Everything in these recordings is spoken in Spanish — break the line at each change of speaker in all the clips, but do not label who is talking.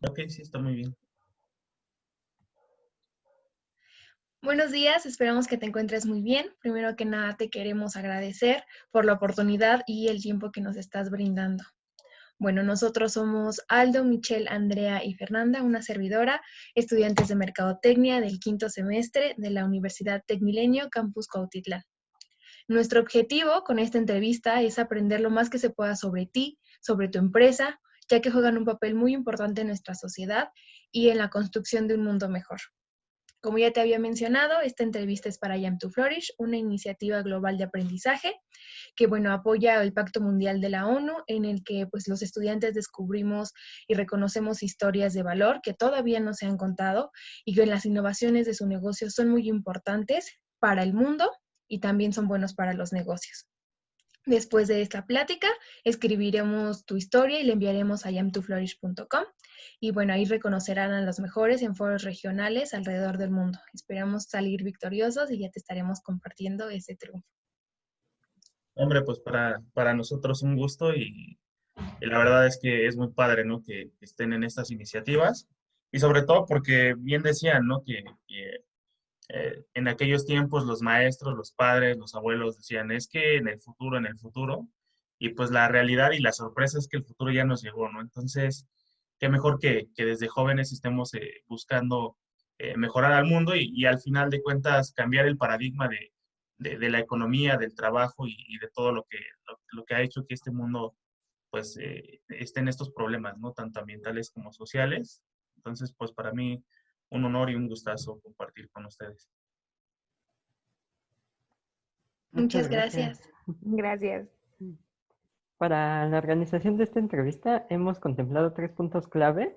Ok, sí, está muy bien.
Buenos días, esperamos que te encuentres muy bien. Primero que nada, te queremos agradecer por la oportunidad y el tiempo que nos estás brindando. Bueno, nosotros somos Aldo, Michelle, Andrea y Fernanda, una servidora, estudiantes de Mercadotecnia del quinto semestre de la Universidad Tecmilenio, Campus Cuautitlán. Nuestro objetivo con esta entrevista es aprender lo más que se pueda sobre ti, sobre tu empresa, ya que juegan un papel muy importante en nuestra sociedad y en la construcción de un mundo mejor. Como ya te había mencionado, esta entrevista es para Jam to Flourish, una iniciativa global de aprendizaje que, bueno, apoya el Pacto Mundial de la ONU, en el que pues los estudiantes descubrimos y reconocemos historias de valor que todavía no se han contado y que las innovaciones de su negocio son muy importantes para el mundo y también son buenos para los negocios. Después de esta plática, escribiremos tu historia y la enviaremos a yam2flourish.com. Y bueno, ahí reconocerán a los mejores en foros regionales alrededor del mundo. Esperamos salir victoriosos y ya te estaremos compartiendo ese triunfo.
Hombre, pues para nosotros un gusto y la verdad es que es muy padre, ¿no? Que estén en estas iniciativas y sobre todo porque bien decían, ¿no? Que en aquellos tiempos los maestros, los padres, los abuelos decían, es que en el futuro, y pues la realidad y la sorpresa es que el futuro ya nos llegó, ¿no? Entonces, qué mejor que desde jóvenes estemos buscando mejorar al mundo y al final de cuentas cambiar el paradigma de la economía, del trabajo y de todo lo que ha hecho que este mundo pues esté en estos problemas, ¿no? Tanto ambientales como sociales. Entonces, pues para mí un honor y un gustazo compartir con ustedes.
Muchas
Muchas gracias.
gracias.
Gracias.
Para la organización de esta entrevista hemos contemplado 3 puntos clave,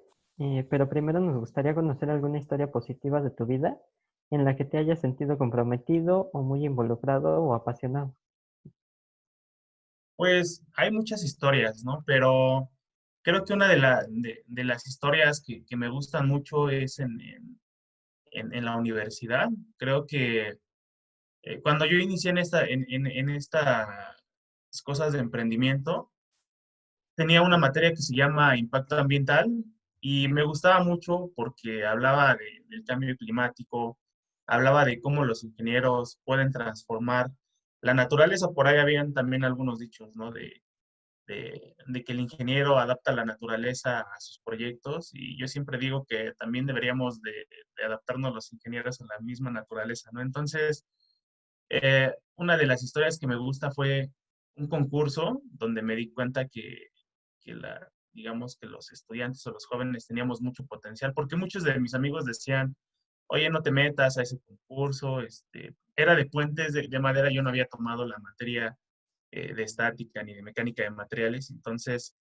pero primero nos gustaría conocer alguna historia positiva de tu vida en la que te hayas sentido comprometido o muy involucrado o apasionado.
Pues hay muchas historias, ¿no? Pero creo que una de las historias que me gustan mucho es en la universidad. Creo que cuando yo inicié en estas cosas de emprendimiento, tenía una materia que se llama impacto ambiental y me gustaba mucho porque hablaba del cambio climático, hablaba de cómo los ingenieros pueden transformar la naturaleza. Por ahí habían también algunos dichos, ¿no? De que el ingeniero adapta la naturaleza a sus proyectos y yo siempre digo que también deberíamos de adaptarnos los ingenieros a la misma naturaleza, ¿no? Entonces, una de las historias que me gusta fue un concurso donde me di cuenta digamos que los estudiantes o los jóvenes teníamos mucho potencial, porque muchos de mis amigos decían, oye, no te metas a ese concurso, era de puentes de madera, yo no había tomado la materia de estática ni de mecánica de materiales, entonces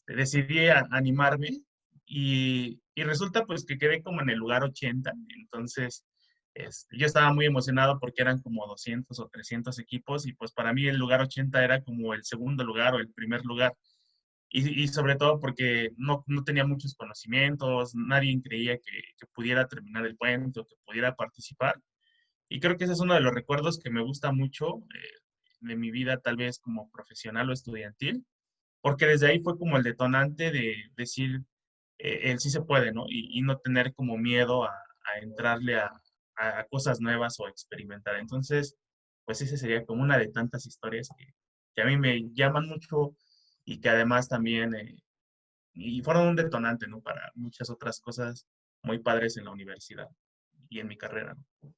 decidí animarme y resulta pues que quedé como en el lugar 80, entonces yo estaba muy emocionado porque eran como 200 o 300 equipos y pues para mí el lugar 80 era como el segundo lugar o el primer lugar. Y sobre todo porque no tenía muchos conocimientos, nadie creía que pudiera terminar el puente o que pudiera participar. Y creo que ese es uno de los recuerdos que me gusta mucho de mi vida, tal vez como profesional o estudiantil, porque desde ahí fue como el detonante de decir, el sí se puede, ¿no? Y no tener como miedo a entrarle a cosas nuevas o a experimentar. Entonces, pues esa sería como una de tantas historias que a mí me llaman mucho y que además también, y fueron un detonante, ¿no? Para muchas otras cosas muy padres en la universidad y en mi carrera, ¿no?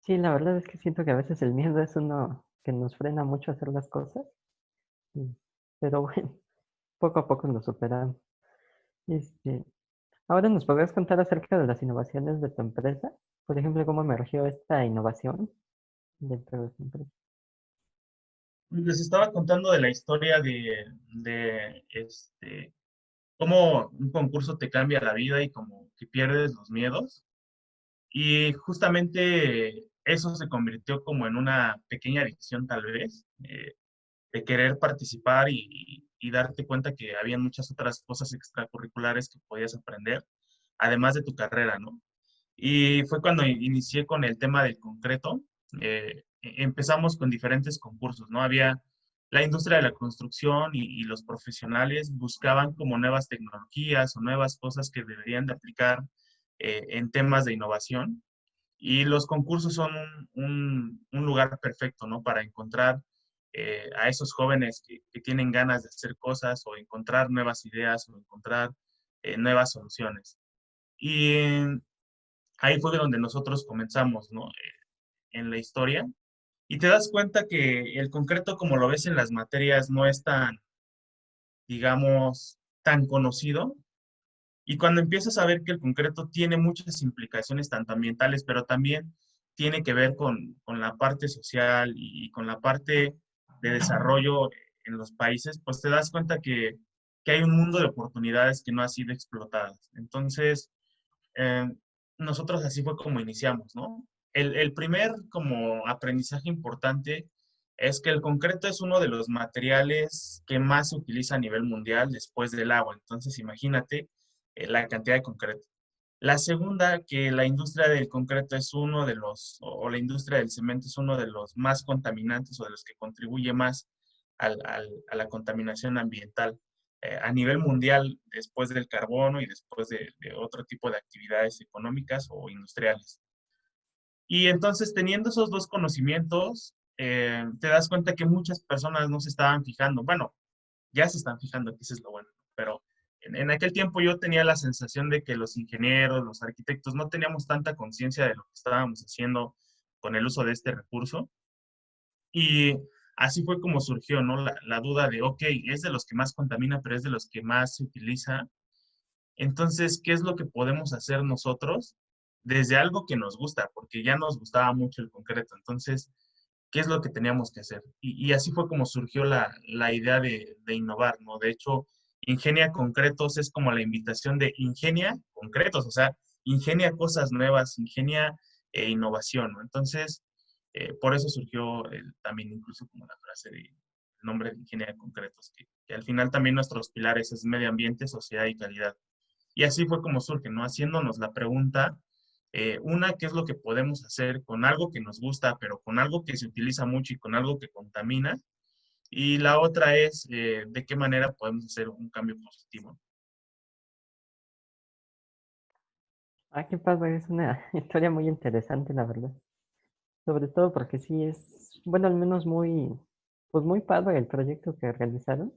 Sí, la verdad es que siento que a veces el miedo es uno que nos frena mucho a hacer las cosas, y- pero bueno, poco a poco lo superamos. Este, Ahora nos podrías contar acerca de las innovaciones de tu empresa, por ejemplo, cómo emergió esta innovación dentro de tu empresa.
Les estaba contando de la historia cómo un concurso te cambia la vida y como que pierdes los miedos. Y justamente eso se convirtió como en una pequeña adicción tal vez, de querer participar y darte cuenta que había muchas otras cosas extracurriculares que podías aprender, además de tu carrera, ¿no? Y fue cuando inicié con el tema del concreto. Empezamos con diferentes concursos, ¿no? Había la industria de la construcción y los profesionales buscaban como nuevas tecnologías o nuevas cosas que deberían de aplicar en temas de innovación. Y los concursos son un lugar perfecto, ¿no? Para encontrar a esos jóvenes que tienen ganas de hacer cosas o encontrar nuevas ideas o encontrar nuevas soluciones. Y ahí fue donde nosotros comenzamos, ¿no? En la historia. Y te das cuenta que el concreto, como lo ves en las materias, no es tan, digamos, tan conocido. Y cuando empiezas a ver que el concreto tiene muchas implicaciones, tanto ambientales, pero también tiene que ver con la parte social y con la parte de desarrollo en los países, pues te das cuenta que hay un mundo de oportunidades que no ha sido explotadas. Entonces, eh, nosotros así fue como iniciamos, ¿no? El primer como aprendizaje importante es que el concreto es uno de los materiales que más se utiliza a nivel mundial después del agua. Entonces, imagínate la cantidad de concreto. La segunda, que la industria del concreto es uno de los, o la industria del cemento es uno de los más contaminantes o de los que contribuye más a la contaminación ambiental a nivel mundial después del carbono y después de otro tipo de actividades económicas o industriales. Y entonces, teniendo esos dos conocimientos, te das cuenta que muchas personas no se estaban fijando. Bueno, ya se están fijando, que eso es lo bueno, pero en aquel tiempo yo tenía la sensación de que los ingenieros, los arquitectos, no teníamos tanta conciencia de lo que estábamos haciendo con el uso de este recurso. Y así fue como surgió, ¿no? La duda de, ok, es de los que más contamina, pero es de los que más se utiliza. Entonces, ¿qué es lo que podemos hacer nosotros desde algo que nos gusta? Porque ya nos gustaba mucho el concreto. Entonces, ¿qué es lo que teníamos que hacer? Y así fue como surgió la idea de innovar, ¿no? De hecho, Ingenia Concretos es como la invitación de ingenia concretos, o sea, ingenia cosas nuevas, ingenia innovación, ¿no? Entonces, por eso surgió también incluso como la frase de el nombre de Ingenia Concretos, que al final también nuestros pilares es medio ambiente, sociedad y calidad. Y así fue como surge, ¿no? Haciéndonos la pregunta, una, ¿qué es lo que podemos hacer con algo que nos gusta, pero con algo que se utiliza mucho y con algo que contamina? Y la otra es, ¿de qué manera podemos hacer un cambio positivo?
Ah, qué padre, es una historia muy interesante, la verdad. Sobre todo porque sí es, bueno, al menos muy, pues muy padre el proyecto que realizaron.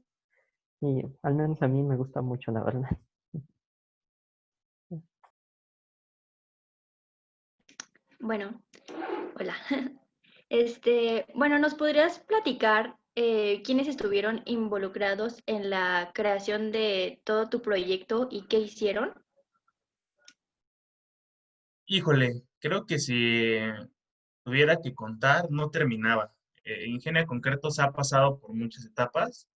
Y al menos a mí me gusta mucho, la verdad.
Bueno, hola. Bueno, ¿nos podrías platicar quiénes estuvieron involucrados en la creación de todo tu proyecto y qué hicieron?
Híjole, creo que si tuviera que contar, no terminaba. Ingenia Concretos ha pasado por muchas etapas,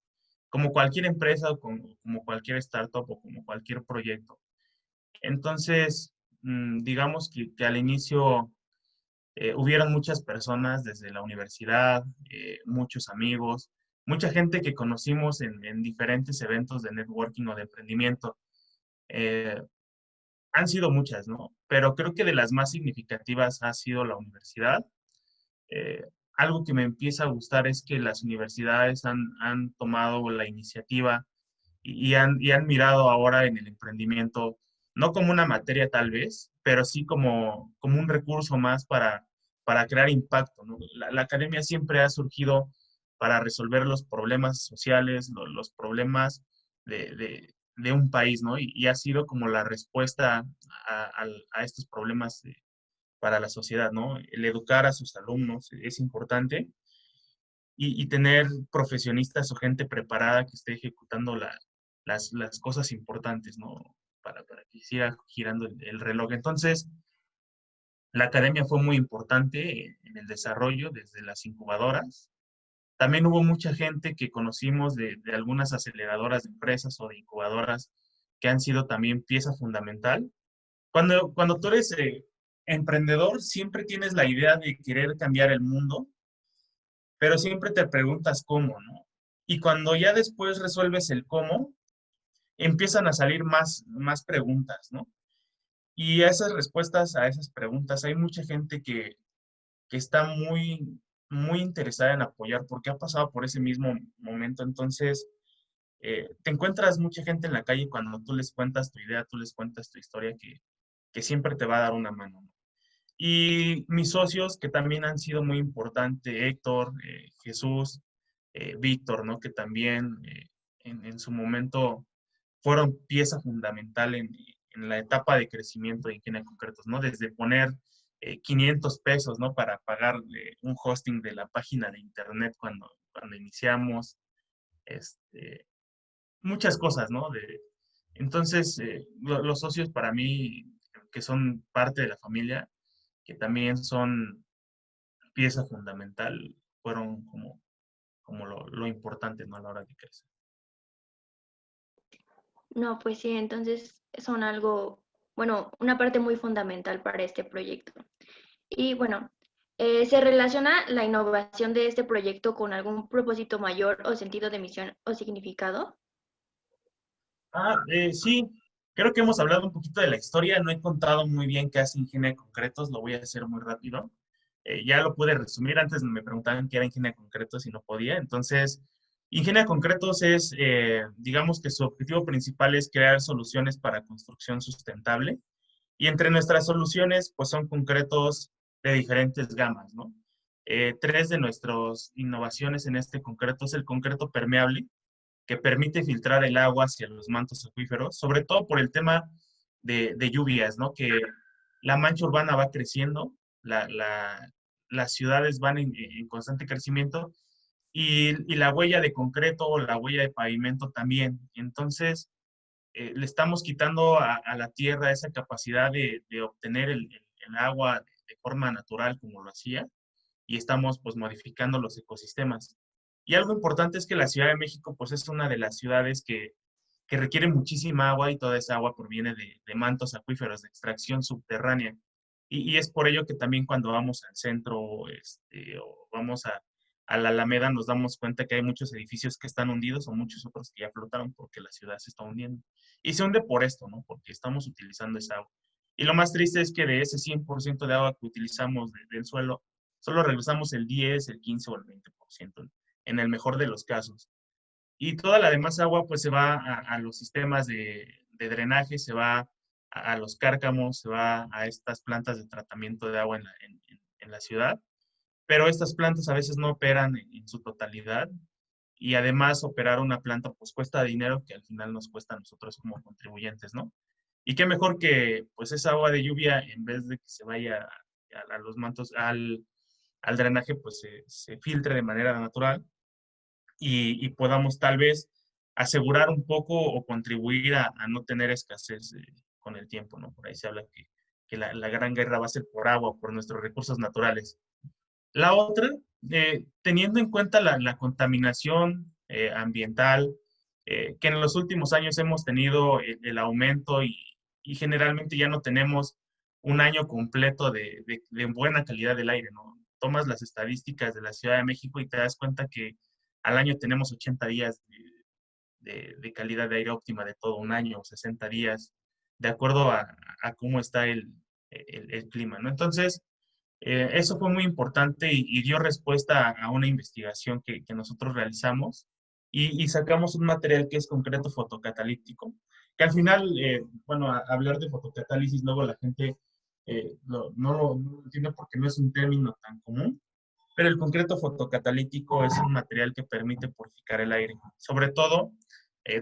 como cualquier empresa o como cualquier startup o como cualquier proyecto. Entonces, digamos que al inicio hubieron muchas personas desde la universidad, muchos amigos, mucha gente que conocimos en diferentes eventos de networking o de emprendimiento. Eh, Han sido muchas, ¿no? Pero creo que de las más significativas ha sido la universidad. Eh, Algo que me empieza a gustar es que las universidades han tomado la iniciativa y han mirado ahora en el emprendimiento, no como una materia tal vez, pero sí como un recurso más para crear impacto, ¿no? La academia siempre ha surgido para resolver los problemas sociales, los problemas de un país, ¿no? Y ha sido como la respuesta a estos problemas para la sociedad, ¿no? El educar a sus alumnos es importante y tener profesionistas o gente preparada que esté ejecutando las cosas importantes, ¿no? Para que siga girando el reloj. Entonces, la academia fue muy importante en el desarrollo desde las incubadoras. También hubo mucha gente que conocimos de algunas aceleradoras de empresas o de incubadoras que han sido también pieza fundamental. Cuando tú eres emprendedor, siempre tienes la idea de querer cambiar el mundo, pero siempre te preguntas cómo, ¿no? Y cuando ya después resuelves el cómo, empiezan a salir más preguntas, ¿no? Y esas respuestas a esas preguntas, hay mucha gente que está muy muy interesada en apoyar porque ha pasado por ese mismo momento. Entonces, te encuentras mucha gente en la calle cuando tú les cuentas tu idea, tú les cuentas tu historia, que siempre te va a dar una mano, ¿no? Y mis socios, que también han sido muy importantes, Héctor, Jesús, Víctor, ¿no? Que también en su momento fueron pieza fundamental en la etapa de crecimiento de Ingeniería Concretos, ¿no? Desde poner 500 pesos, ¿no? Para pagar un hosting de la página de internet cuando iniciamos, este, muchas cosas, ¿no? Entonces, los socios para mí, que son parte de la familia, que también son pieza fundamental, fueron como lo importante, ¿no? A la hora de crecer.
No, pues sí, entonces son algo, bueno, una parte muy fundamental para este proyecto. Y bueno, ¿se relaciona la innovación de este proyecto con algún propósito mayor o sentido de misión o significado?
Sí, creo que hemos hablado un poquito de la historia, no he contado muy bien qué hace Ingeniería Concretos, lo voy a hacer muy rápido. Ya lo pude resumir, antes me preguntaban qué era Ingeniería Concretos y no podía, entonces Ingeniería Concretos es, digamos que su objetivo principal es crear soluciones para construcción sustentable y entre nuestras soluciones pues son concretos de diferentes gamas, ¿no? Tres de nuestras innovaciones en este concreto es el concreto permeable, que permite filtrar el agua hacia los mantos acuíferos, sobre todo por el tema de lluvias, ¿no? Que la mancha urbana va creciendo, las ciudades van en constante crecimiento y la huella de concreto o la huella de pavimento también. Entonces, le estamos quitando a la tierra esa capacidad de obtener el agua de forma natural como lo hacía y estamos pues modificando los ecosistemas. Y algo importante es que la Ciudad de México pues es una de las ciudades que requiere muchísima agua y toda esa agua proviene de mantos acuíferos de extracción subterránea. Y es por ello que también cuando vamos al centro o vamos a la Alameda nos damos cuenta que hay muchos edificios que están hundidos o muchos otros que ya flotaron porque la ciudad se está hundiendo. Y se hunde por esto, ¿no? Porque estamos utilizando esa agua. Y lo más triste es que de ese 100% de agua que utilizamos del suelo, solo regresamos el 10, el 15 o el 20%, en el mejor de los casos. Y toda la demás agua pues se va a los sistemas de drenaje, se va a los cárcamos, se va a estas plantas de tratamiento de agua en la ciudad, pero estas plantas a veces no operan en su totalidad y además operar una planta pues cuesta dinero que al final nos cuesta a nosotros como contribuyentes, ¿no? Y qué mejor que pues esa agua de lluvia en vez de que se vaya a los mantos, al drenaje, pues se filtre de manera natural y podamos tal vez asegurar un poco o contribuir a no tener escasez con el tiempo, ¿no? Por ahí se habla que la gran guerra va a ser por agua, por nuestros recursos naturales. La otra, teniendo en cuenta la contaminación ambiental, que en los últimos años hemos tenido el aumento y generalmente ya no tenemos un año completo de buena calidad del aire, ¿no? Tomas las estadísticas de la Ciudad de México y te das cuenta que al año tenemos 80 días de calidad de aire óptima de todo un año, 60 días, de acuerdo a cómo está el clima, ¿no? Entonces, eso fue muy importante y dio respuesta a una investigación que nosotros realizamos y sacamos un material que es concreto fotocatalítico, que al final, bueno, hablar de fotocatálisis luego la gente no lo entiende porque no es un término tan común, pero el concreto fotocatalítico es un material que permite purificar el aire. Sobre todo,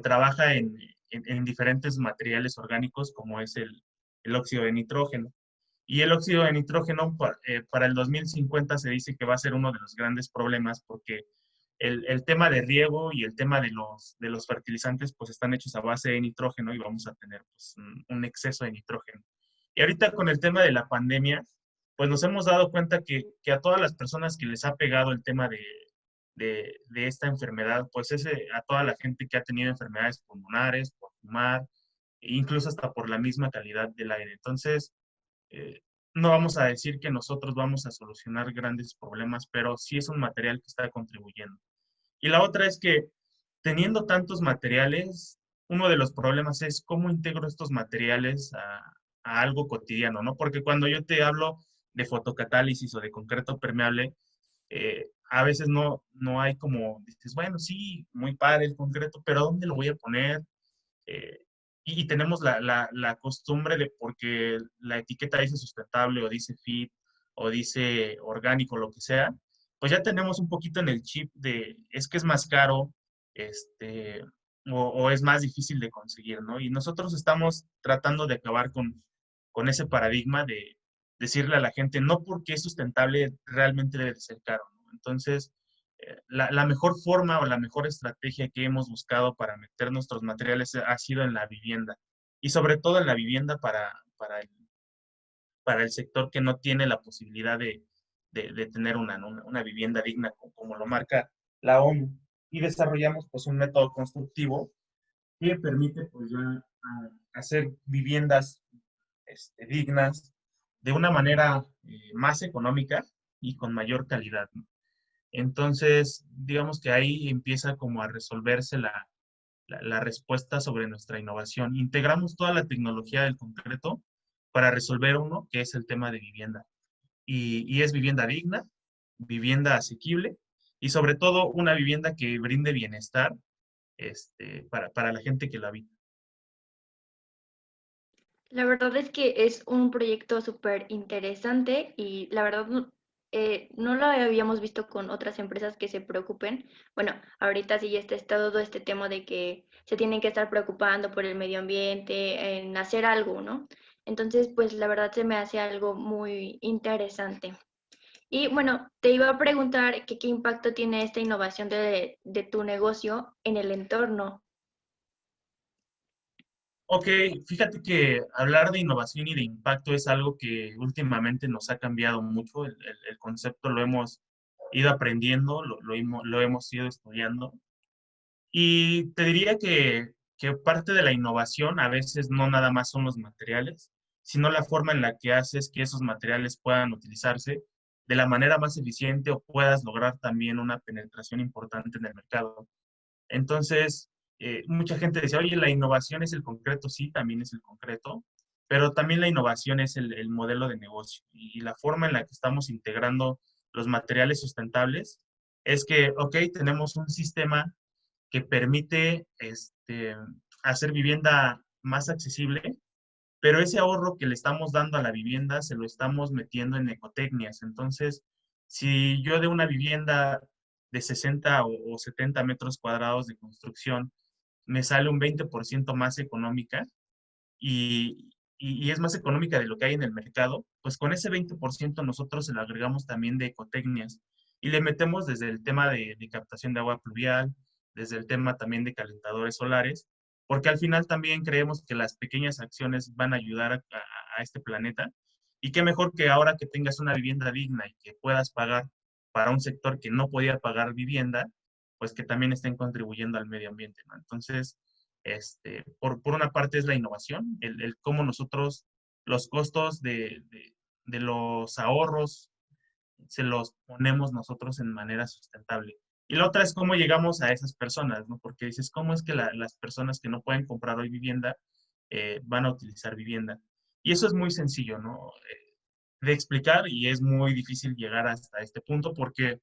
trabaja en diferentes materiales orgánicos como es el óxido de nitrógeno. Y el óxido de nitrógeno para el 2050 se dice que va a ser uno de los grandes problemas porque el tema de riego y el tema de los fertilizantes pues están hechos a base de nitrógeno y vamos a tener pues, un exceso de nitrógeno. Y ahorita con el tema de la pandemia, pues nos hemos dado cuenta que a todas las personas que les ha pegado el tema de esta enfermedad, pues a toda la gente que ha tenido enfermedades pulmonares, por fumar, e incluso hasta por la misma calidad del aire. Entonces, eh, no vamos a decir que nosotros vamos a solucionar grandes problemas, pero sí es un material que está contribuyendo. Y la otra es que teniendo tantos materiales, uno de los problemas es cómo integro estos materiales a algo cotidiano, ¿no? Porque cuando yo te hablo de fotocatálisis o de concreto permeable, A veces no hay como, dices, bueno, sí, muy padre el concreto, pero ¿dónde lo voy a poner? Eh, y tenemos la costumbre de, porque la etiqueta dice sustentable o dice fit o dice orgánico, lo que sea, pues ya tenemos un poquito en el chip de, es que es más caro, este, o es más difícil de conseguir, ¿no? Y nosotros estamos tratando de acabar con ese paradigma de decirle a la gente, no porque es sustentable realmente debe de ser caro, ¿no? Entonces, la mejor forma o la mejor estrategia que hemos buscado para meter nuestros materiales ha sido en la vivienda y sobre todo en la vivienda para el sector que no tiene la posibilidad de tener una vivienda digna como lo marca la ONU. Y desarrollamos pues un método constructivo que permite pues ya hacer viviendas dignas de una manera más económica y con mayor calidad, ¿no? Entonces, digamos que ahí empieza como a resolverse la respuesta sobre nuestra innovación. Integramos toda la tecnología del concreto para resolver uno, que es el tema de vivienda. Y es vivienda digna, vivienda asequible y sobre todo una vivienda que brinde bienestar para la gente que la habita.
La verdad es que es un proyecto súper interesante y la verdad no lo habíamos visto con otras empresas que se preocupen. Bueno, ahorita sí está todo este tema de que se tienen que estar preocupando por el medio ambiente, en hacer algo, ¿no? Entonces, pues la verdad se me hace algo muy interesante. Y bueno, te iba a preguntar que qué impacto tiene esta innovación de tu negocio en el entorno.
Ok, fíjate que hablar de innovación y de impacto es algo que últimamente nos ha cambiado mucho. El concepto lo hemos ido aprendiendo, lo hemos ido estudiando. Y te diría que parte de la innovación a veces no nada más son los materiales, sino la forma en la que haces que esos materiales puedan utilizarse de la manera más eficiente o puedas lograr también una penetración importante en el mercado. Entonces, mucha gente dice, oye, la innovación es el concreto, sí, también es el concreto, pero también la innovación es el modelo de negocio y la forma en la que estamos integrando los materiales sustentables es que, ok, tenemos un sistema que permite hacer vivienda más accesible, pero ese ahorro que le estamos dando a la vivienda se lo estamos metiendo en ecotecnias. Entonces, si yo de una vivienda de 60 o 70 metros cuadrados de construcción me sale un 20% más económica y es más económica de lo que hay en el mercado, pues con ese 20% nosotros se lo agregamos también de ecotecnias y le metemos desde el tema de captación de agua pluvial, desde el tema también de calentadores solares, porque al final también creemos que las pequeñas acciones van a ayudar a este planeta y qué mejor que ahora que tengas una vivienda digna y que puedas pagar para un sector que no podía pagar vivienda, pues que también estén contribuyendo al medio ambiente, ¿no? Entonces, por una parte es la innovación, el cómo nosotros los costos de los ahorros se los ponemos nosotros en manera sustentable. Y la otra es cómo llegamos a esas personas, ¿no? Porque dices, ¿cómo es que las personas que no pueden comprar hoy vivienda van a utilizar vivienda? Y eso es muy sencillo, ¿no? De explicar y es muy difícil llegar hasta este punto porque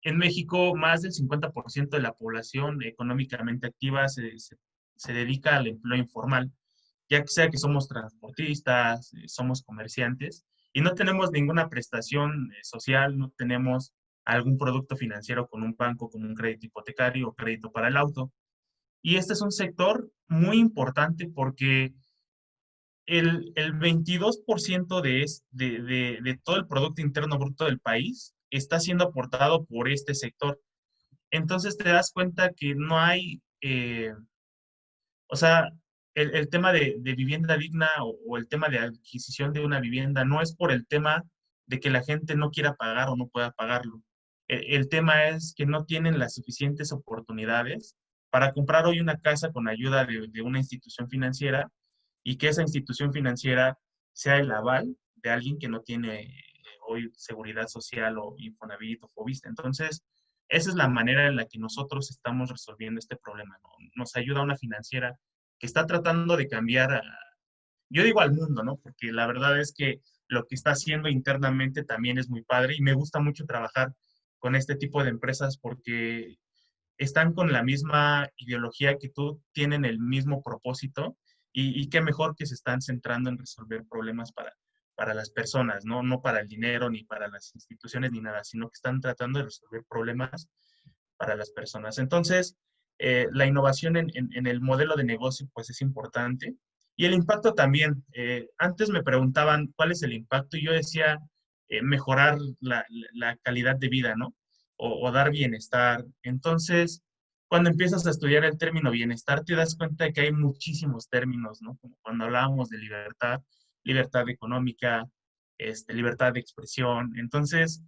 en México, más del 50% de la población económicamente activa se dedica al empleo informal, ya que sea que somos transportistas, somos comerciantes, y no tenemos ninguna prestación social, no tenemos algún producto financiero con un banco, como un crédito hipotecario o crédito para el auto. Y este es un sector muy importante porque el 22% de todo el Producto Interno Bruto del país está siendo aportado por este sector. Entonces te das cuenta que no hay, o sea, el tema de vivienda digna o el tema de adquisición de una vivienda no es por el tema de que la gente no quiera pagar o no pueda pagarlo. El tema es que no tienen las suficientes oportunidades para comprar hoy una casa con ayuda de una institución financiera y que esa institución financiera sea el aval de alguien que no tiene hoy seguridad social o Infonavit o Fobiste. Entonces, esa es la manera en la que nosotros estamos resolviendo este problema, ¿no? Nos ayuda una financiera que está tratando de cambiar, yo digo al mundo, ¿no? Porque la verdad es que lo que está haciendo internamente también es muy padre y me gusta mucho trabajar con este tipo de empresas porque están con la misma ideología que tú, tienen el mismo propósito y qué mejor que se están centrando en resolver problemas para las personas, ¿no? No para el dinero ni para las instituciones ni nada, sino que están tratando de resolver problemas para las personas. Entonces, la innovación en el modelo de negocio pues es importante y el impacto también. Antes me preguntaban cuál es el impacto y yo decía mejorar la calidad de vida, ¿no? O dar bienestar. Entonces, cuando empiezas a estudiar el término bienestar, te das cuenta de que hay muchísimos términos, ¿no? Como cuando hablábamos de libertad, libertad económica, libertad de expresión. Entonces,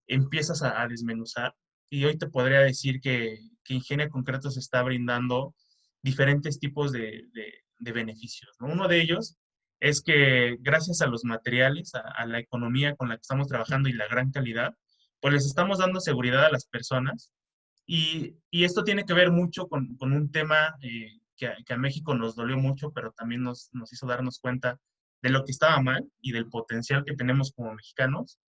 empiezas a desmenuzar y hoy te podría decir que Ingenia Concretos está brindando diferentes tipos de beneficios, ¿no? Uno de ellos es que gracias a los materiales, a la economía con la que estamos trabajando y la gran calidad, pues les estamos dando seguridad a las personas y esto tiene que ver mucho con un tema que a México nos dolió mucho, pero también nos hizo darnos cuenta de lo que estaba mal y del potencial que tenemos como mexicanos,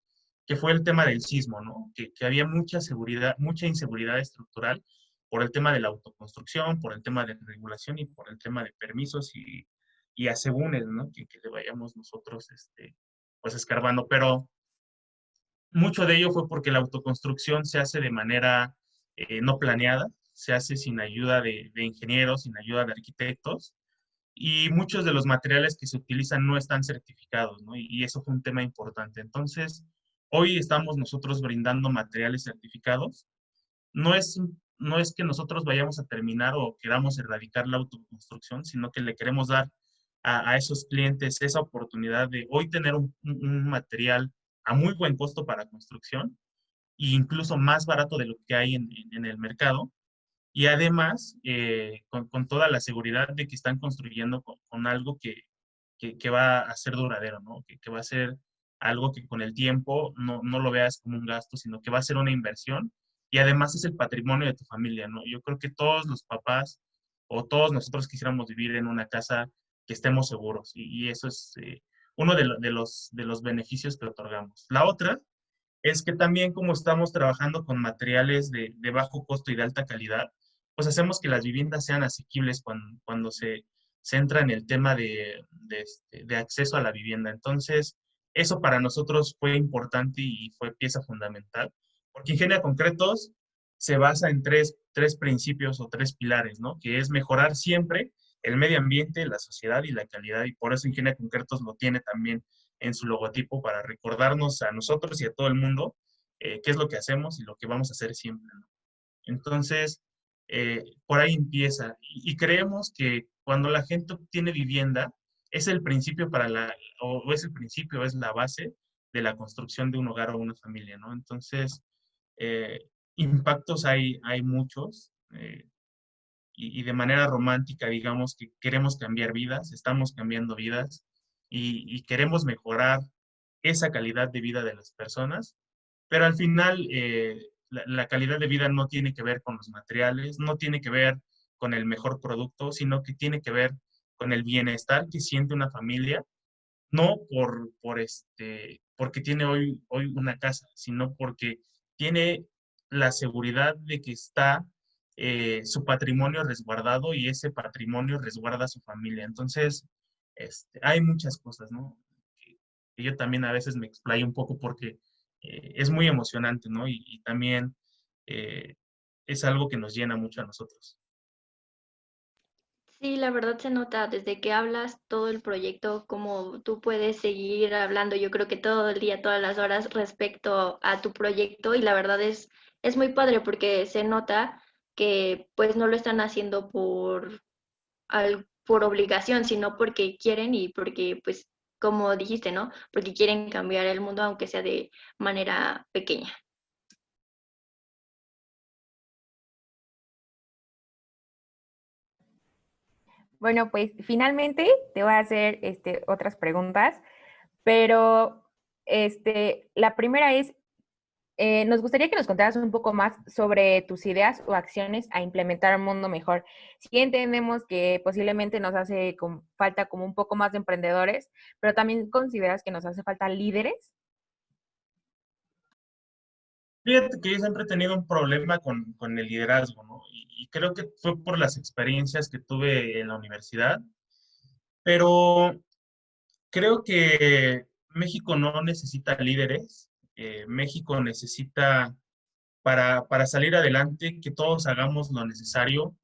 que fue el tema del sismo, ¿no? Que había mucha seguridad, mucha inseguridad estructural por el tema de la autoconstrucción, por el tema de regulación y por el tema de permisos y asegúnes, ¿no? Que le vayamos nosotros, pues escarbando. Pero mucho de ello fue porque la autoconstrucción se hace de manera no planeada, se hace sin ayuda de ingenieros, sin ayuda de arquitectos, y muchos de los materiales que se utilizan no están certificados, ¿no? Y eso fue un tema importante. Entonces, hoy estamos nosotros brindando materiales certificados. No es, no es que nosotros vayamos a terminar o queramos erradicar la autoconstrucción, sino que le queremos dar a esos clientes esa oportunidad de hoy tener un material a muy buen costo para construcción e incluso más barato de lo que hay en el mercado y además con toda la seguridad de que están construyendo con algo que va a ser duradero, ¿no? Que va a ser algo que con el tiempo no lo veas como un gasto, sino que va a ser una inversión y además es el patrimonio de tu familia, ¿no? Yo creo que todos los papás o todos nosotros quisiéramos vivir en una casa que estemos seguros y eso es uno de los beneficios que otorgamos. La otra es que también como estamos trabajando con materiales de bajo costo y de alta calidad, pues hacemos que las viviendas sean asequibles cuando se centra en el tema de acceso a la vivienda. Entonces, eso para nosotros fue importante y fue pieza fundamental, porque Ingenia Concretos se basa en tres principios o tres pilares, ¿no? Que es mejorar siempre el medio ambiente, la sociedad y la calidad, y por eso Ingenia Concretos lo tiene también en su logotipo para recordarnos a nosotros y a todo el mundo qué es lo que hacemos y lo que vamos a hacer siempre, ¿no? Entonces, por ahí empieza. Y creemos que cuando la gente obtiene vivienda, es el principio o es el principio, es la base de la construcción de un hogar o una familia, ¿no? Entonces, eh, impactos hay muchos. Y de manera romántica, digamos que queremos cambiar vidas, estamos cambiando vidas y queremos mejorar esa calidad de vida de las personas, pero al final la calidad de vida no tiene que ver con los materiales, no tiene que ver con el mejor producto, sino que tiene que ver con el bienestar que siente una familia, no porque tiene hoy una casa, sino porque tiene la seguridad de que está su patrimonio resguardado y ese patrimonio resguarda a su familia. Entonces, hay muchas cosas, ¿no? Que yo también a veces me explayo un poco porque es muy emocionante, ¿no? Y también eh, es algo que nos llena mucho a nosotros.
Sí, la verdad se nota desde que hablas todo el proyecto, como tú puedes seguir hablando, yo creo que todo el día, todas las horas respecto a tu proyecto y la verdad es muy padre porque se nota que pues no lo están haciendo por obligación, sino porque quieren y porque pues como dijiste, ¿no? Porque quieren cambiar el mundo aunque sea de manera pequeña.
Bueno, pues finalmente te voy a hacer otras preguntas, pero la primera es, nos gustaría que nos contaras un poco más sobre tus ideas o acciones a implementar un mundo mejor. Sí entendemos que posiblemente nos hace falta como un poco más de emprendedores, pero también consideras que nos hace falta líderes.
Fíjate que yo siempre he tenido un problema con el liderazgo, ¿no? Y creo que fue por las experiencias que tuve en la universidad, pero creo que México no necesita líderes. México necesita, para salir adelante, que todos hagamos lo necesario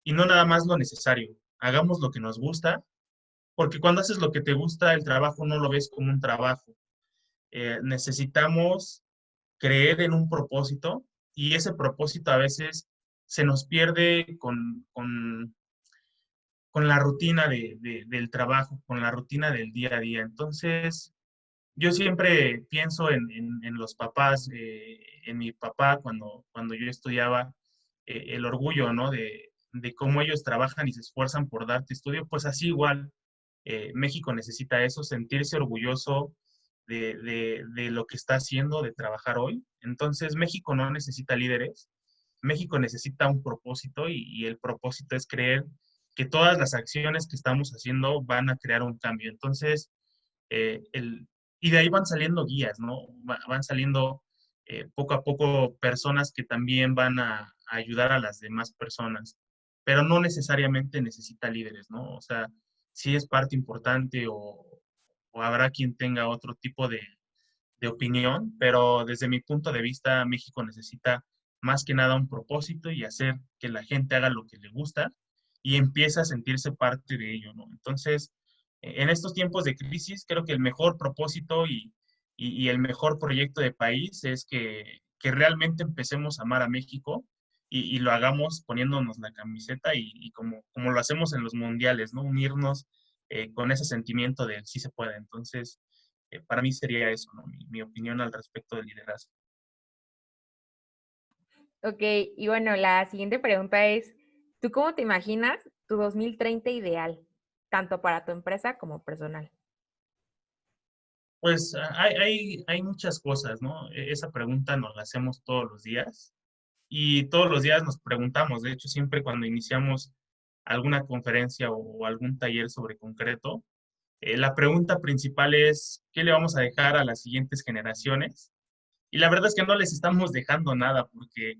y no nada más lo necesario. Hagamos lo que nos gusta, porque cuando haces lo que te gusta, el trabajo no lo ves como un trabajo. Necesitamos creer en un propósito y ese propósito a veces se nos pierde con la rutina del trabajo, con la rutina del día a día. Entonces, yo siempre pienso en los papás, en mi papá cuando yo estudiaba, el orgullo, ¿no? De cómo ellos trabajan y se esfuerzan por darte estudio, pues así igual México necesita eso, sentirse orgulloso de lo que está haciendo, de trabajar hoy. Entonces, México no necesita líderes, México necesita un propósito y el propósito es creer que todas las acciones que estamos haciendo van a crear un cambio. Entonces, y de ahí van saliendo guías, ¿no? Van saliendo poco a poco personas que también van a ayudar a las demás personas, pero no necesariamente necesita líderes, ¿no? O sea, sí es parte importante o habrá quien tenga otro tipo de opinión, pero desde mi punto de vista, México necesita más que nada un propósito y hacer que la gente haga lo que le gusta y empiece a sentirse parte de ello, ¿no? Entonces, en estos tiempos de crisis, creo que el mejor propósito y el mejor proyecto de país es que realmente empecemos a amar a México y lo hagamos poniéndonos la camiseta y como lo hacemos en los mundiales, ¿no? Unirnos con ese sentimiento de sí se puede. Entonces, para mí sería eso, ¿no? Mi opinión al respecto del liderazgo.
Ok, y bueno, la siguiente pregunta es, ¿tú cómo te imaginas tu 2030 ideal, tanto para tu empresa como personal?
Pues hay muchas cosas, ¿no? Esa pregunta nos la hacemos todos los días y todos los días nos preguntamos, de hecho, siempre cuando iniciamos alguna conferencia o algún taller sobre concreto, la pregunta principal es, ¿qué le vamos a dejar a las siguientes generaciones? Y la verdad es que no les estamos dejando nada, porque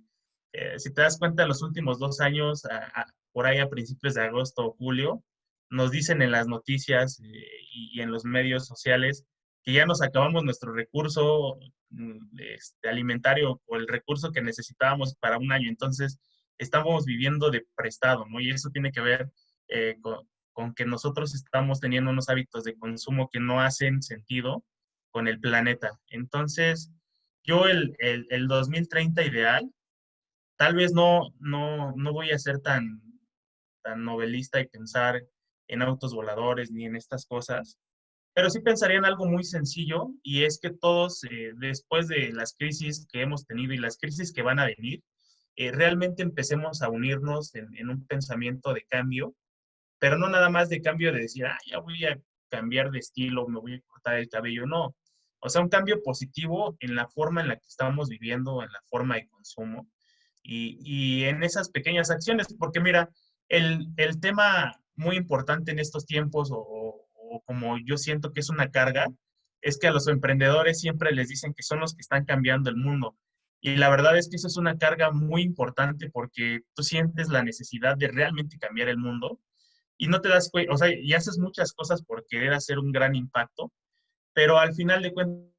si te das cuenta, en los últimos 2 años, por ahí a principios de agosto o julio, nos dicen en las noticias y en los medios sociales que ya nos acabamos nuestro recurso alimentario o el recurso que necesitábamos para un año. Entonces, estamos viviendo de prestado, ¿no? Y eso tiene que ver con que nosotros estamos teniendo unos hábitos de consumo que no hacen sentido con el planeta. Entonces, yo el 2030 ideal, tal vez no voy a ser tan novelista y pensar en autos voladores ni en estas cosas, pero sí pensaría en algo muy sencillo y es que todos, después de las crisis que hemos tenido y las crisis que van a venir, realmente empecemos a unirnos en un pensamiento de cambio, pero no nada más de cambio de decir, ya voy a cambiar de estilo, me voy a cortar el cabello, no. O sea, un cambio positivo en la forma en la que estamos viviendo, en la forma de consumo y en esas pequeñas acciones, porque mira, el tema muy importante en estos tiempos o como yo siento que es una carga, es que a los emprendedores siempre les dicen que son los que están cambiando el mundo. Y la verdad es que eso es una carga muy importante porque tú sientes la necesidad de realmente cambiar el mundo y no te das cuenta, o sea, y haces muchas cosas por querer hacer un gran impacto, pero al final de cuentas,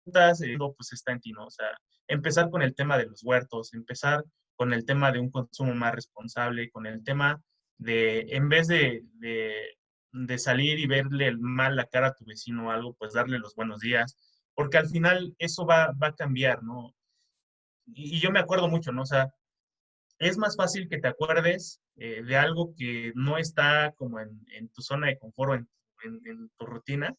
pues está en ti, ¿no? O sea, empezar con el tema de los huertos, empezar con el tema de un consumo más responsable, con el tema de, en vez de salir y verle el mal la cara a tu vecino o algo, pues darle los buenos días, porque al final eso va a cambiar, ¿no? Y yo me acuerdo mucho, ¿no? O sea, es más fácil que te acuerdes de algo que no está como en tu zona de confort o en tu rutina,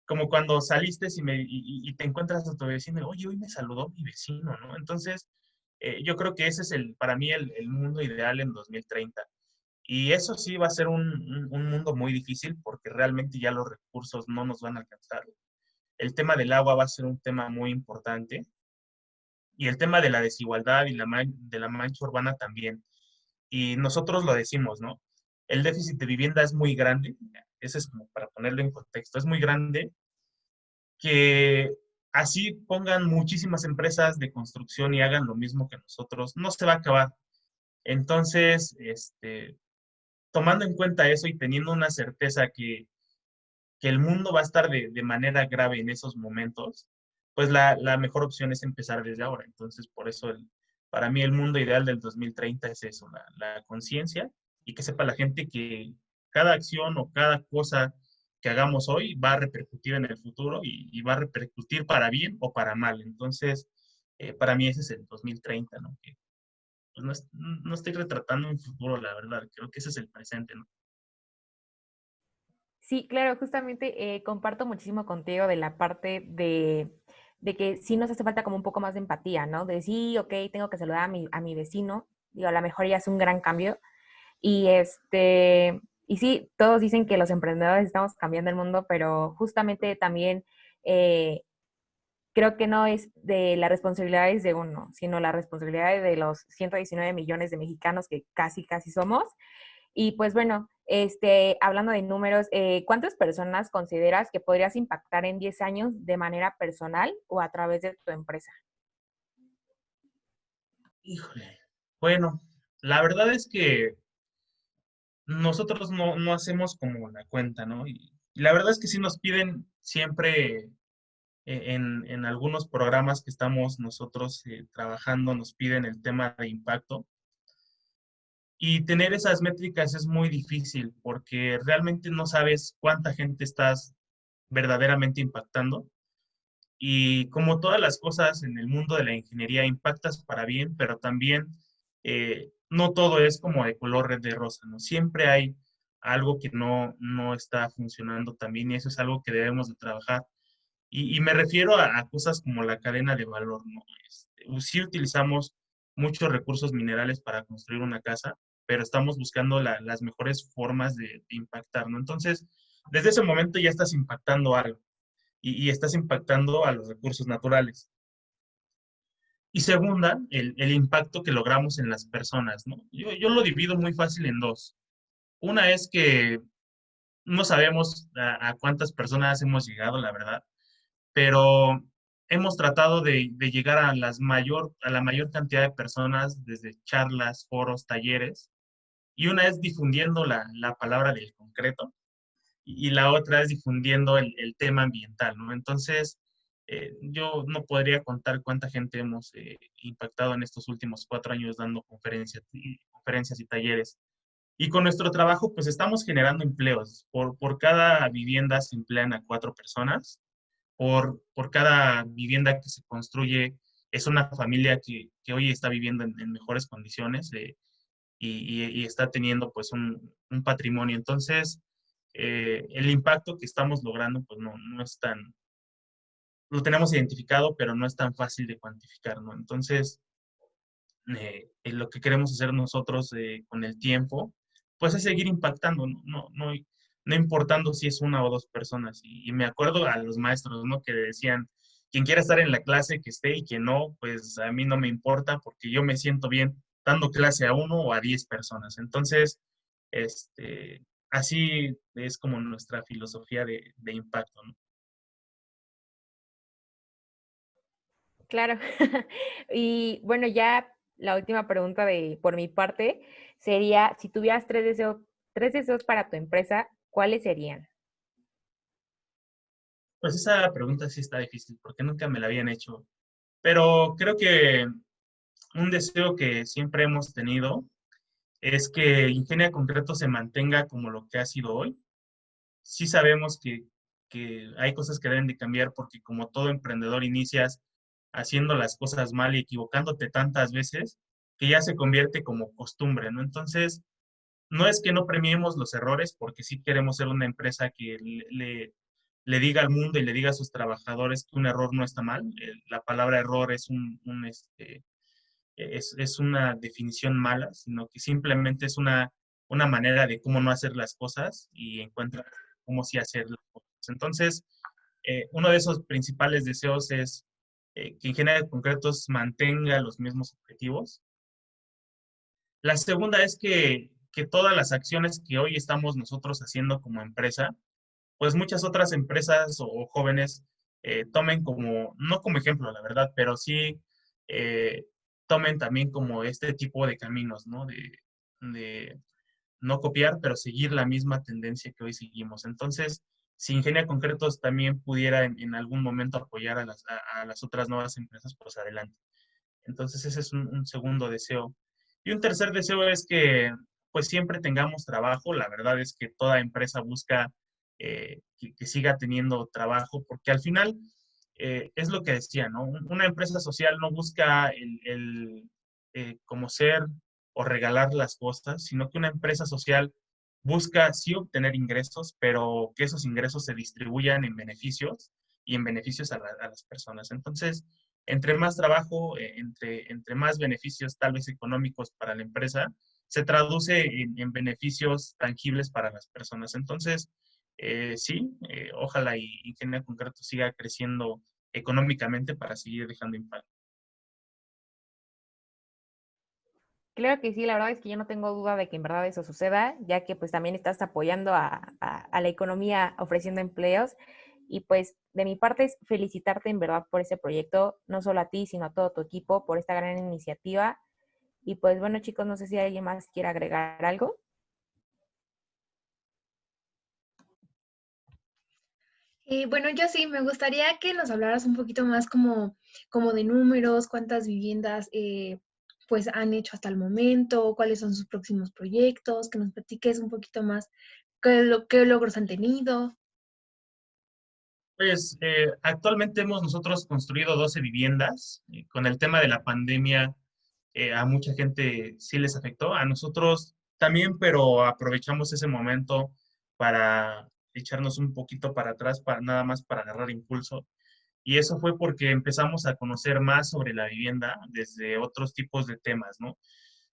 como cuando saliste y te encuentras a tu vecino, oye, hoy me saludó mi vecino, ¿no? Entonces, yo creo que ese es para mí el mundo ideal en 2030. Y eso sí va a ser un mundo muy difícil porque realmente ya los recursos no nos van a alcanzar. el tema del agua va a ser un tema muy importante y el tema de la desigualdad y de la mancha urbana también. Y nosotros lo decimos, ¿no? El déficit de vivienda es muy grande, ese es como para ponerlo en contexto, es muy grande que así pongan muchísimas empresas de construcción y hagan lo mismo que nosotros, no se va a acabar. Entonces, tomando en cuenta eso y teniendo una certeza que el mundo va a estar de manera grave en esos momentos, pues la mejor opción es empezar desde ahora. Entonces, por eso para mí el mundo ideal del 2030 es eso, la conciencia y que sepa la gente que cada acción o cada cosa que hagamos hoy va a repercutir en el futuro y va a repercutir para bien o para mal. Entonces, para mí ese es el 2030, ¿no? Que, pues, no estoy retratando un futuro, la verdad, creo que ese es el presente, ¿no?
Sí, claro, justamente comparto muchísimo contigo de la parte de que sí nos hace falta como un poco más de empatía, ¿no? De sí, ok, tengo que saludar a mi vecino, digo, a lo mejor ya es un gran cambio. Y y sí, todos dicen que los emprendedores estamos cambiando el mundo, pero justamente también eh, creo que no es de las responsabilidades de uno, sino la responsabilidad de los 119 millones de mexicanos que casi, casi somos. Y pues bueno, hablando de números, ¿cuántas personas consideras que podrías impactar en 10 años de manera personal o a través de tu empresa?
Híjole. Bueno, la verdad es que nosotros no hacemos como la cuenta, ¿no? Y la verdad es que sí nos piden siempre en algunos programas que estamos nosotros trabajando, nos piden el tema de impacto. Y tener esas métricas es muy difícil porque realmente no sabes cuánta gente estás verdaderamente impactando. Y como todas las cosas en el mundo de la ingeniería, impactas para bien, pero también no todo es como de color de rosa, ¿no? Siempre hay algo que no está funcionando también y eso es algo que debemos de trabajar. Y me refiero a cosas como la cadena de valor, ¿no? Sí utilizamos muchos recursos minerales para construir una casa, pero estamos buscando las mejores formas de impactar, ¿no? Entonces, desde ese momento ya estás impactando algo y estás impactando a los recursos naturales. Y segunda, el impacto que logramos en las personas, ¿no? Yo lo divido muy fácil en dos. Una es que no sabemos a cuántas personas hemos llegado, la verdad, pero hemos tratado de llegar a la mayor cantidad de personas desde charlas, foros, talleres, y una es difundiendo la palabra del concreto y la otra es difundiendo el tema ambiental, ¿no? Entonces, yo no podría contar cuánta gente hemos impactado en estos últimos 4 años dando conferencias y talleres. Y con nuestro trabajo, pues estamos generando empleos. Por cada vivienda se emplean a 4 personas. Por cada vivienda que se construye, es una familia que hoy está viviendo en mejores condiciones y está teniendo pues un patrimonio. Entonces, el impacto que estamos logrando pues no es tan, lo tenemos identificado, pero no es tan fácil de cuantificar, ¿no? Entonces, lo que queremos hacer nosotros con el tiempo, pues es seguir impactando, no importando si es una o dos personas. Y me acuerdo a los maestros, ¿no? Que decían, quien quiera estar en la clase, que esté, y quien no, pues a mí no me importa porque yo me siento bien dando clase a 1 o a 10 personas. Entonces, así es como nuestra filosofía de impacto, ¿no?
Claro. Y bueno, ya la última pregunta por mi parte sería, si tuvieras tres deseos para tu empresa, ¿cuáles serían?
Pues esa pregunta sí está difícil porque nunca me la habían hecho, pero creo que un deseo que siempre hemos tenido es que Ingenia Concreto se mantenga como lo que ha sido hoy. Sí sabemos que hay cosas que deben de cambiar porque como todo emprendedor inicias haciendo las cosas mal y equivocándote tantas veces que ya se convierte como costumbre, ¿no? Entonces, no es que no premiemos los errores porque sí queremos ser una empresa que le diga al mundo y le diga a sus trabajadores que un error no está mal. La palabra error es es una definición mala, sino que simplemente es una manera de cómo no hacer las cosas y encuentrar cómo sí hacer las cosas. Entonces, Uno de esos principales deseos es que Ingeniería de Concretos mantenga los mismos objetivos. La segunda es que todas las acciones que hoy estamos nosotros haciendo como empresa, pues muchas otras empresas o jóvenes tomen como, no como ejemplo, la verdad, pero sí tomen también como este tipo de caminos, ¿no? De no copiar, pero seguir la misma tendencia que hoy seguimos. Entonces, si Ingenia Concretos también pudiera en algún momento apoyar a las otras nuevas empresas, pues adelante. Entonces, ese es un segundo deseo. Y un tercer deseo es que pues siempre tengamos trabajo. La verdad es que toda empresa busca que siga teniendo trabajo, porque al final es lo que decía, ¿no? Una empresa social no busca como ser o regalar las cosas, sino que una empresa social busca sí obtener ingresos, pero que esos ingresos se distribuyan en beneficios y en beneficios a las personas. Entonces, entre más trabajo, entre más beneficios tal vez económicos para la empresa, se traduce en beneficios tangibles para las personas. Entonces, sí, ojalá y Ingeniería Concreto siga creciendo económicamente para seguir dejando impacto.
Claro que sí, la verdad es que yo no tengo duda de que en verdad eso suceda, ya que pues también estás apoyando a la economía ofreciendo empleos. Y pues de mi parte es felicitarte en verdad por ese proyecto, no solo a ti, sino a todo tu equipo por esta gran iniciativa. Y pues bueno, chicos, no sé si alguien más quiere agregar algo.
Bueno, yo sí, me gustaría que nos hablaras un poquito más como de números, cuántas viviendas pues han hecho hasta el momento, cuáles son sus próximos proyectos, que nos platiques un poquito más qué logros han tenido.
Pues actualmente hemos nosotros construido 12 viviendas. Con el tema de la pandemia, a mucha gente sí les afectó, a nosotros también, pero aprovechamos ese momento para echarnos un poquito para atrás, para nada más para agarrar impulso. Y eso fue porque empezamos a conocer más sobre la vivienda desde otros tipos de temas, ¿no?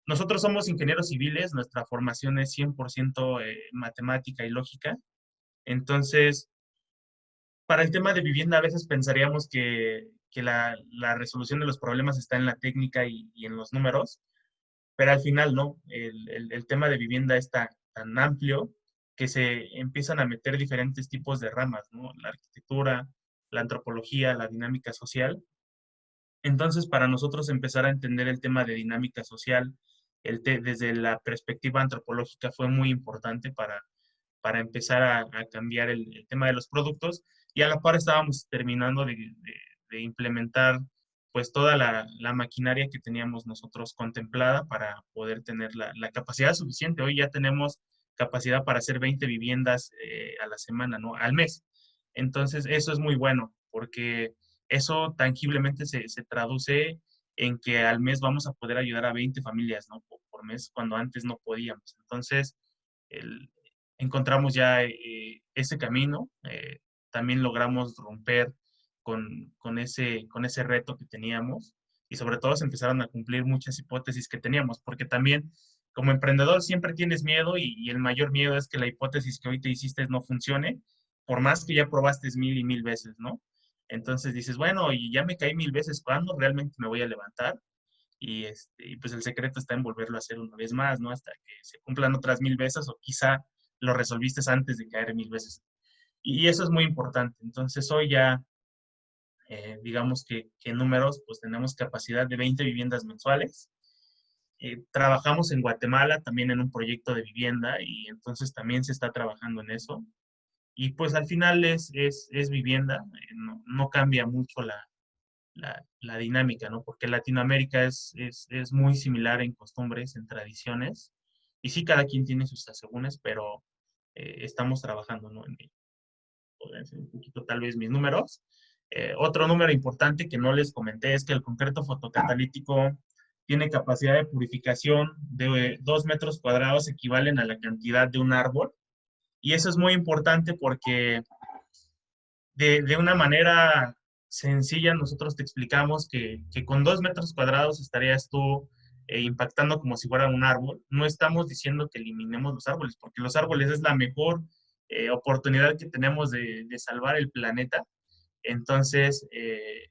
Nosotros somos ingenieros civiles, nuestra formación es 100% matemática y lógica. Entonces, para el tema de vivienda, a veces pensaríamos que la resolución de los problemas está en la técnica y en los números, pero al final no. El tema de vivienda es tan amplio que se empiezan a meter diferentes tipos de ramas, ¿no? La arquitectura, la antropología, la dinámica social. Entonces, para nosotros empezar a entender el tema de dinámica social desde la perspectiva antropológica fue muy importante para empezar a cambiar el tema de los productos, y a la par estábamos terminando de implementar pues toda la maquinaria que teníamos nosotros contemplada para poder tener la capacidad suficiente. Hoy ya tenemos capacidad para hacer 20 viviendas a la semana, ¿no? Al mes. Entonces, eso es muy bueno porque eso tangiblemente se traduce en que al mes vamos a poder ayudar a 20 familias, ¿no? Por mes, cuando antes no podíamos. Entonces, el, encontramos ya ese camino, también logramos romper con ese reto que teníamos, y sobre todo se empezaron a cumplir muchas hipótesis que teníamos, porque también como emprendedor siempre tienes miedo, y el mayor miedo es que la hipótesis que hoy te hiciste no funcione, por más que ya probaste mil y mil veces, ¿no? Entonces dices, bueno, y ya me caí 1000 veces, ¿cuándo realmente me voy a levantar? Y pues el secreto está en volverlo a hacer una vez más, ¿no? Hasta que se cumplan otras 1000 veces, o quizá lo resolviste antes de caer 1000 veces. Y eso es muy importante. Entonces hoy ya, digamos que en números, pues tenemos capacidad de 20 viviendas mensuales. Trabajamos en Guatemala también en un proyecto de vivienda, y entonces también se está trabajando en eso. Y pues al final es vivienda, no cambia mucho la dinámica, ¿no? Porque Latinoamérica es muy similar en costumbres, en tradiciones, y sí, cada quien tiene sus asegúnes, pero estamos trabajando, ¿no? Podrían ser un poquito tal vez mis números. Otro número importante que no les comenté es que el concreto fotocatalítico tiene capacidad de purificación de 2 metros cuadrados, equivalen a la cantidad de un árbol, y eso es muy importante porque de una manera sencilla nosotros te explicamos que con 2 metros cuadrados estarías tú impactando como si fuera un árbol. No estamos diciendo que eliminemos los árboles, porque los árboles es la mejor oportunidad que tenemos de salvar el planeta. Entonces,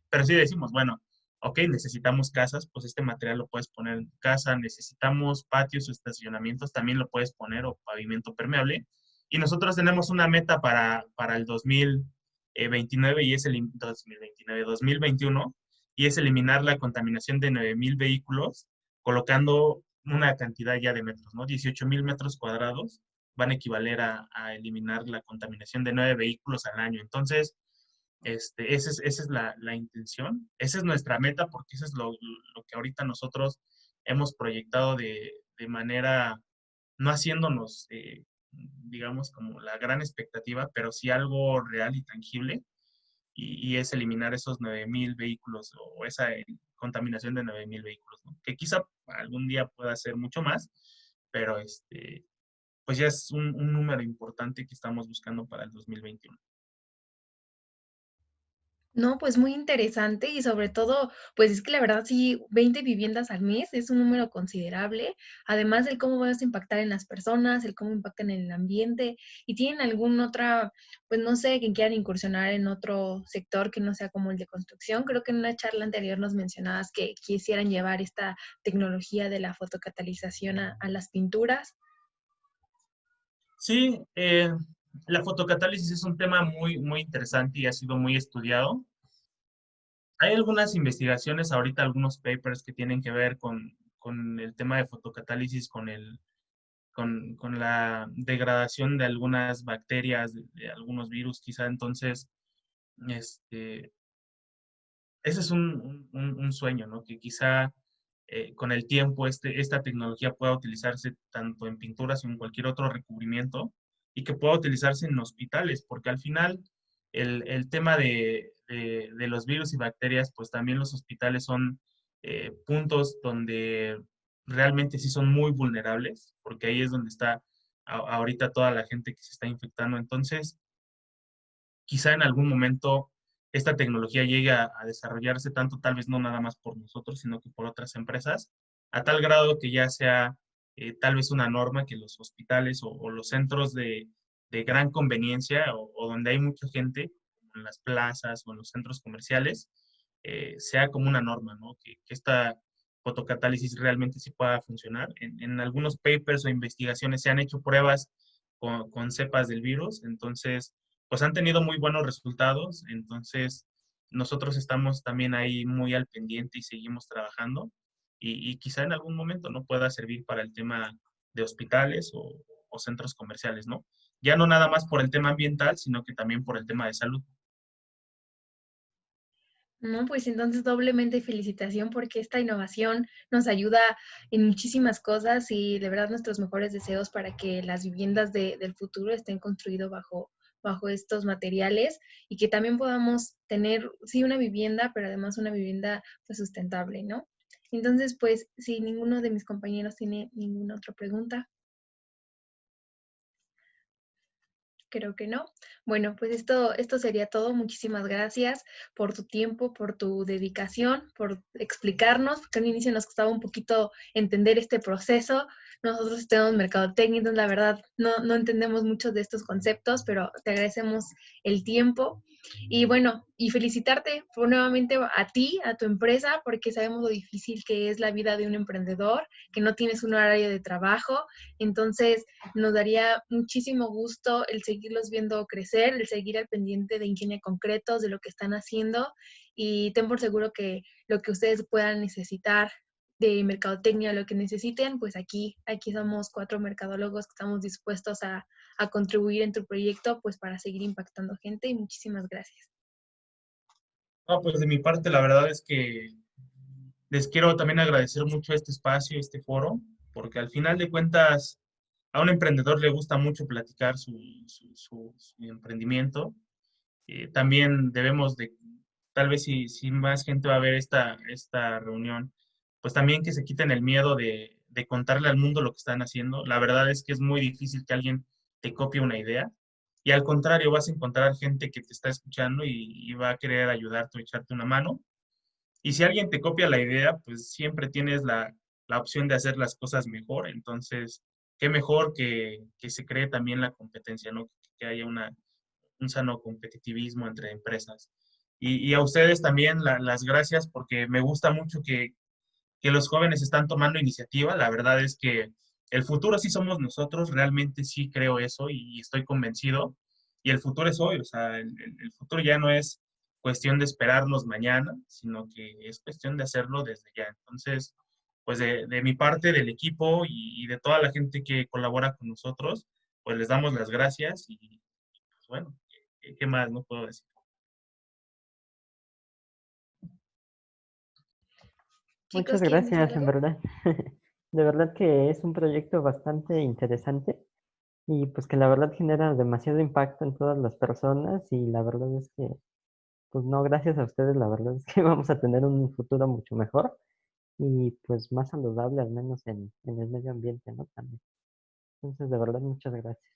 pero sí decimos, bueno, ok, necesitamos casas, pues este material lo puedes poner en tu casa, necesitamos patios o estacionamientos, también lo puedes poner, o pavimento permeable. Y nosotros tenemos una meta para el 2029 y es el 2021, y es eliminar la contaminación de 9,000 vehículos, colocando una cantidad ya de metros, ¿no? 18,000 metros cuadrados van a equivaler a eliminar la contaminación de 9 vehículos al año. Entonces, esa es la intención, esa es nuestra meta, porque eso es lo que ahorita nosotros hemos proyectado de manera, no haciéndonos, digamos, como la gran expectativa, pero sí algo real y tangible, y es eliminar esos 9,000 vehículos, o esa contaminación de 9,000 vehículos, ¿no? Que quizá algún día pueda ser mucho más, pero pues ya es un número importante que estamos buscando para el 2021.
No, pues muy interesante y sobre todo, pues es que la verdad sí, 20 viviendas al mes es un número considerable, además del cómo vas a impactar en las personas, el cómo impactan en el ambiente, y tienen algún otra, pues no sé, que quieran incursionar en otro sector que no sea como el de construcción. Creo que en una charla anterior nos mencionabas que quisieran llevar esta tecnología de la fotocatalización a las pinturas.
Sí, la fotocatálisis es un tema muy, muy interesante y ha sido muy estudiado. Hay algunas investigaciones ahorita, algunos papers que tienen que ver con el tema de fotocatálisis, con la degradación de algunas bacterias, de algunos virus quizá. Entonces, este, ese es un sueño, ¿no? Que quizá con el tiempo esta tecnología pueda utilizarse tanto en pinturas o en cualquier otro recubrimiento, y que pueda utilizarse en hospitales, porque al final el tema de los virus y bacterias, pues también los hospitales son puntos donde realmente sí son muy vulnerables, porque ahí es donde está ahorita toda la gente que se está infectando. Entonces, quizá en algún momento esta tecnología llegue a desarrollarse tanto, tal vez no nada más por nosotros, sino que por otras empresas, a tal grado que ya sea tal vez una norma que los hospitales o los centros de gran conveniencia, o donde hay mucha gente, como en las plazas o en los centros comerciales, sea como una norma, ¿no? Que esta fotocatálisis realmente sí pueda funcionar. En algunos papers o investigaciones se han hecho pruebas con cepas del virus. Entonces, pues han tenido muy buenos resultados. Entonces, nosotros estamos también ahí muy al pendiente y seguimos trabajando, y quizá en algún momento no pueda servir para el tema de hospitales o centros comerciales, ¿no? Ya no nada más por el tema ambiental, sino que también por el tema de salud.
No, pues entonces doblemente felicitación porque esta innovación nos ayuda en muchísimas cosas y de verdad nuestros mejores deseos para que las viviendas del futuro estén construidas bajo estos materiales y que también podamos tener, sí, una vivienda, pero además una vivienda pues, sustentable, ¿no? Entonces, pues, si ninguno de mis compañeros tiene ninguna otra pregunta. Creo que no. Bueno, pues esto sería todo. Muchísimas gracias por tu tiempo, por tu dedicación, por explicarnos, porque al inicio nos costaba un poquito entender este proceso. Nosotros tenemos mercadotecnia, entonces la verdad no entendemos muchos de estos conceptos, pero te agradecemos el tiempo. Y bueno, y felicitarte nuevamente a ti, a tu empresa, porque sabemos lo difícil que es la vida de un emprendedor, que no tienes un horario de trabajo. Entonces, nos daría muchísimo gusto el seguirlos viendo crecer, el seguir al pendiente de Ingenia Concretos, de lo que están haciendo, y ten por seguro que lo que ustedes puedan necesitar de mercadotecnia, lo que necesiten, pues aquí somos 4 mercadólogos que estamos dispuestos a contribuir en tu proyecto, pues para seguir impactando gente, y muchísimas gracias.
No, pues de mi parte, la verdad es que les quiero también agradecer mucho este espacio, este foro, porque al final de cuentas a un emprendedor le gusta mucho platicar su emprendimiento. También debemos de, tal vez si más gente va a ver esta reunión, pues también que se quiten el miedo de contarle al mundo lo que están haciendo. La verdad es que es muy difícil que alguien te copie una idea, y al contrario, vas a encontrar gente que te está escuchando y va a querer ayudarte o echarte una mano. Y si alguien te copia la idea, pues siempre tienes la opción de hacer las cosas mejor. Entonces, qué mejor que se cree también la competencia, ¿no? que haya un sano competitivismo entre empresas. Y a ustedes también las gracias porque me gusta mucho que los jóvenes están tomando iniciativa. La verdad es que el futuro sí somos nosotros, realmente sí creo eso y estoy convencido. Y el futuro es hoy, o sea, el futuro ya no es cuestión de esperarnos mañana, sino que es cuestión de hacerlo desde ya. Entonces, pues de mi parte, del equipo y de toda la gente que colabora con nosotros, pues les damos las gracias y pues bueno, ¿qué más no puedo decir?
Muchas
Chicos, ¿quieren decir
gracias, en
algo?
verdad. De verdad que es un proyecto bastante interesante y pues que la verdad genera demasiado impacto en todas las personas y la verdad es que, pues no, gracias a ustedes, la verdad es que vamos a tener un futuro mucho mejor y pues más saludable, al menos en el medio ambiente, ¿no? También. Entonces, de verdad, muchas gracias.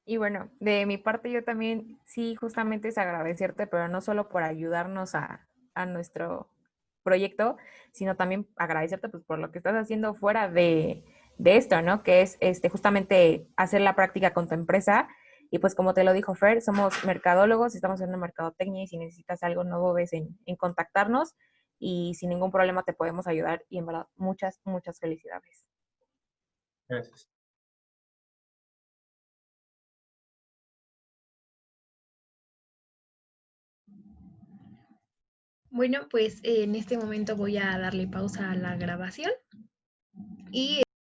Y bueno, de mi parte yo también sí justamente es agradecerte, pero no solo por ayudarnos a nuestro proyecto, sino también agradecerte pues, por lo que estás haciendo fuera de esto, ¿no? Que es justamente hacer la práctica con tu empresa. Y pues como te lo dijo Fer, somos mercadólogos, estamos haciendo mercadotecnia y si necesitas algo nuevo ves en contactarnos y sin ningún problema te podemos ayudar. Y en verdad, muchas, muchas felicidades.
Gracias.
Bueno, pues en este momento voy a darle pausa a la grabación y